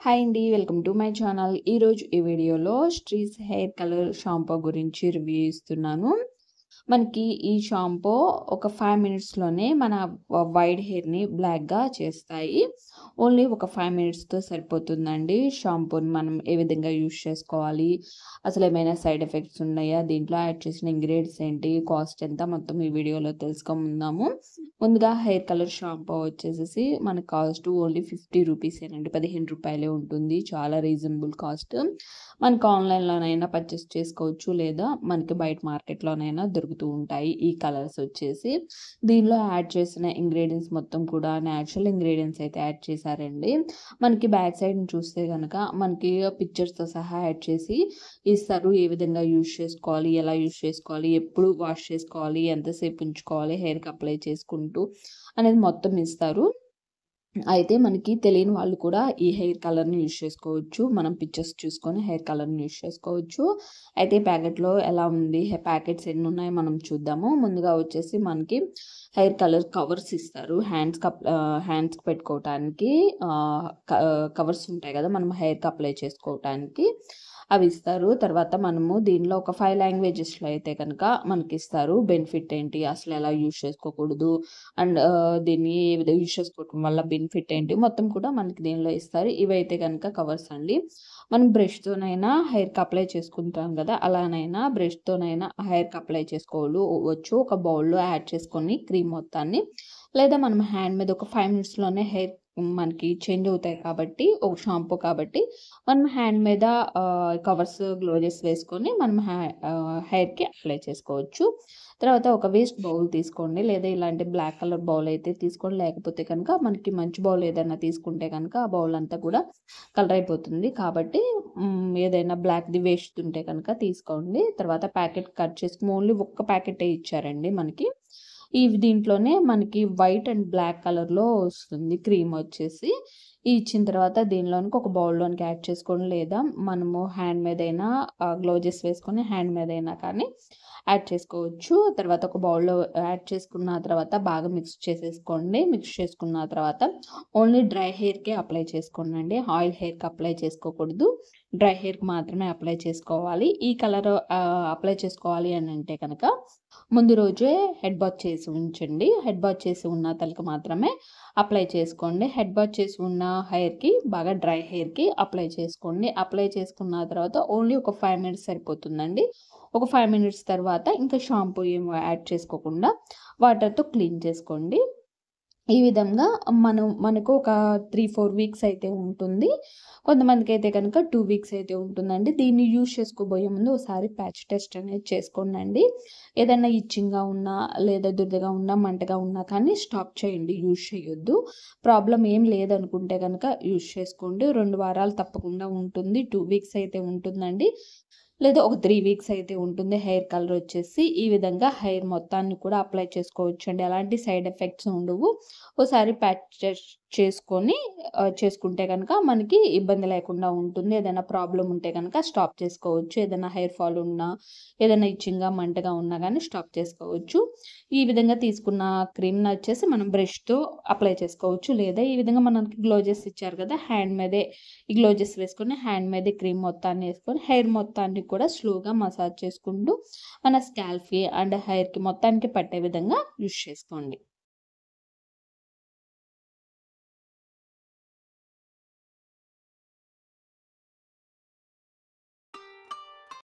Hi అండి. Welcome to my channel. ఈరోజు ఈ వీడియోలో స్ట్రీస్ హెయిర్ కలర్ షాంపూ గురించి రివ్యూ ఇస్తున్నాను. మనకి ఈ షాంపూ ఒక 5 మినిట్స్‌లోనే మన వైట్ హెయిర్‌ని బ్లాక్‌గా చేస్తాయి. ఓన్లీ ఒక 5 మినిట్స్‌తో సరిపోతుందండి. షాంపూని మనం ఏ విధంగా యూజ్ చేసుకోవాలి, అసలేమైనా సైడ్ ఎఫెక్ట్స్ ఉన్నాయా, దీంట్లో యాడ్ చేసిన ఇంగ్రీడియంట్స్ ఏంటి, కాస్ట్ ఎంత, మొత్తం ఈ వీడియోలో తెలుసుకుందాము. ముందుగా హెయిర్ కలర్ షాంపూ వచ్చేసేసి మన కాస్ట్ ఓన్లీ 50 రూపీసేనండి. 15 రూపాయలే ఉంటుంది. చాలా రీజనబుల్ కాస్ట్. మనకు ఆన్‌లైన్‌లోనైనా పర్చేస్ చేసుకోవచ్చు, లేదా మనకి బయట మార్కెట్‌లోనైనా దొరుకుతూ ఉంటాయి ఈ కలర్స్ వచ్చేసి. దీనిలో యాడ్ చేసిన ఇంగ్రీడియెంట్స్ మొత్తం కూడా నేచురల్ ఇంగ్రీడియెంట్స్ అయితే యాడ్ చేశారండి. మనకి బ్యాక్ సైడ్‌ని చూస్తే గనక మనకి పిక్చర్స్‌తో సహా యాడ్ చేసి ఇస్తారు. ఏ విధంగా యూజ్ చేసుకోవాలి, ఎలా యూజ్ చేసుకోవాలి, ఎప్పుడు వాష్ చేసుకోవాలి, ఎంతసేపు ఉంచుకోవాలి హెయిర్‌కి అప్లై చేసుకుంటూ అనేది మొత్తం ఇస్తారు. అయితే మనకి తెలియని వాళ్ళు కూడా ఈ హెయిర్ కలర్‌ని యూజ్ చేసుకోవచ్చు. మనం పిక్చర్స్ చూసుకొని హెయిర్ కలర్‌ని యూజ్ చేసుకోవచ్చు. అయితే ప్యాకెట్‌లో ఎలా ఉంది, ప్యాకెట్స్ ఎన్నున్నాయో మనం చూద్దాము. ముందుగా వచ్చేసి మనకి హెయిర్ కలర్ కవర్స్ ఇస్తారు. హ్యాండ్స్‌కి పెట్టుకోవటానికి కవర్స్ ఉంటాయి కదా! మనం హెయిర్‌కి అప్లై చేసుకోవటానికి అవి ఇస్తారు. తర్వాత మనము దీనిలో ఒక 5 లాంగ్వేజెస్‌లో అయితే కనుక మనకిస్తారు. బెనిఫిట్ ఏంటి, అసలు ఎలా యూజ్ చేసుకోకూడదు, అండ్ దీన్ని ఏ విధంగా యూజ్ చేసుకోవటం వల్ల బెనిఫిట్ ఏంటి, మొత్తం కూడా మనకి దీనిలో ఇస్తారు. ఇవైతే గనుక కవర్స్ అండి. మనం బ్రష్‌తోనైనా హెయిర్‌కి అప్లై చేసుకుంటాం కదా! అలానైనా బ్రష్‌తోనైనా హెయిర్‌కి అప్లై చేసుకోవచ్చు. ఒక బౌల్‌లో యాడ్ చేసుకొని క్రీమ్ మొత్తాన్ని, లేదా మనం హ్యాండ్ మీద ఒక 5 మినిట్స్‌లోనే హెయిర్ మనకి చేంజ్ అవుతాయి కాబట్టి, ఒక షాంపూ కాబట్టి మనం హ్యాండ్ మీద కవర్స్, గ్లోజెస్ వేసుకొని మనం హెయిర్‌కి అప్లై చేసుకోవచ్చు. తర్వాత ఒక వేస్ట్ బౌల్ తీసుకోండి, లేదా ఇలాంటి బ్లాక్ కలర్ బౌల్ అయితే తీసుకోండి. లేకపోతే కనుక మనకి మంచి బౌల్ ఏదైనా తీసుకుంటే కనుక ఆ బౌల్ అంతా కూడా కలర్ అయిపోతుంది. కాబట్టి ఏదైనా బ్లాక్‌ది వేస్ట్ ఉంటే కనుక తీసుకోండి. తర్వాత ప్యాకెట్ కట్ చేసుకొని ఓన్లీ ఒక్క ప్యాకెటే ఇచ్చారండి మనకి. దీంట్లోనే మనకి వైట్ అండ్ బ్లాక్ కలర్‌లో వస్తుంది క్రీమ్ వచ్చేసి. ఇచ్చిన తర్వాత దీనిలోనికి ఒక బౌల్‌లోనికి యాడ్ చేసుకోండి, లేదా మనము హ్యాండ్ మీదైనా గ్లోజెస్ వేసుకొని హ్యాండ్ మీదైనా కానీ యాడ్ చేసుకోవచ్చు. తర్వాత ఒక బౌల్‌లో యాడ్ చేసుకున్న తర్వాత బాగా మిక్స్ చేసేసుకోండి. మిక్స్ చేసుకున్న తర్వాత ఓన్లీ డ్రై హెయిర్‌కే అప్లై చేసుకోండండి. ఆయిల్ హెయిర్‌కి అప్లై చేసుకోకూడదు. డ్రై హెయిర్‌కి మాత్రమే అప్లై చేసుకోవాలి. ఈ కలర్ అప్లై చేసుకోవాలి అని అంటే కనుక ముందు రోజే హెడ్ బాత్ చేసి ఉంచండి. హెడ్ బాత్ చేసి ఉన్న తలకి మాత్రమే అప్లై చేసుకోండి. హెడ్ బాత్ చేసి ఉన్న హెయిర్‌కి, బాగా డ్రై హెయిర్‌కి అప్లై చేసుకోండి. అప్లై చేసుకున్న తర్వాత ఓన్లీ ఒక 5 మినిట్స్ సరిపోతుందండి. ఒక 5 మినిట్స్ తర్వాత ఇంకా షాంపూ ఏం యాడ్ చేసుకోకుండా వాటర్‌తో క్లీన్ చేసుకోండి. ఈ విధంగా మనకు ఒక 3, 4 వీక్స్ అయితే ఉంటుంది. కొంతమందికైతే కనుక 2 వీక్స్ అయితే ఉంటుందండి. దీన్ని యూజ్ చేసుకోబోయే ముందు ఒకసారి ప్యాచ్ టెస్ట్ అనేది చేసుకోండండి. ఏదైనా ఇచ్చింగ్‌గా ఉన్నా, లేదా దురదగా ఉన్నా, మంటగా ఉన్నా కానీ స్టాప్ చేయండి. యూజ్ చేయొద్దు. ప్రాబ్లమ్ ఏం లేదనుకుంటే గనక యూజ్ చేసుకోండి. 2 వారాలు తప్పకుండా ఉంటుంది. 2 వీక్స్ అయితే ఉంటుందండి. లేదా ఒక 3 వీక్స్ అయితే ఉంటుంది. హెయిర్ కలర్ వచ్చేసి ఈ విధంగా హెయిర్ మొత్తాన్ని కూడా అప్లై చేసుకోవచ్చండి. ఎలాంటి సైడ్ ఎఫెక్ట్స్ ఉండవు. ఓసారి ప్యాచ్ చేసుకొని చేసుకుంటే గనక మనకి ఇబ్బంది లేకుండా ఉంటుంది. ఏదైనా ప్రాబ్లమ్ ఉంటే గనక స్టాప్ చేసుకోవచ్చు. ఏదైనా హెయిర్ ఫాల్ ఉన్నా, ఏదైనా ఇచ్చింగ్‌గా, మంటగా ఉన్నా గానీ స్టాప్ చేసుకోవచ్చు. ఈ విధంగా తీసుకున్న క్రీమ్‌ని వచ్చేసి మనం బ్రష్‌తో అప్లై చేసుకోవచ్చు. లేదా ఈ విధంగా మనకి గ్లోజెస్ ఇచ్చారు కదా! హ్యాండ్ మీదే ఈ గ్లోజెస్ వేసుకొని హ్యాండ్ మీదే క్రీమ్ మొత్తాన్ని వేసుకొని హెయిర్ మొత్తాన్ని కూడా స్లోగా మసాజ్ చేసుకుంటూ మన స్కాల్ప్‌కి అండ్ హెయిర్‌కి మొత్తానికి పట్టే విధంగా యూజ్ చేసుకోండి.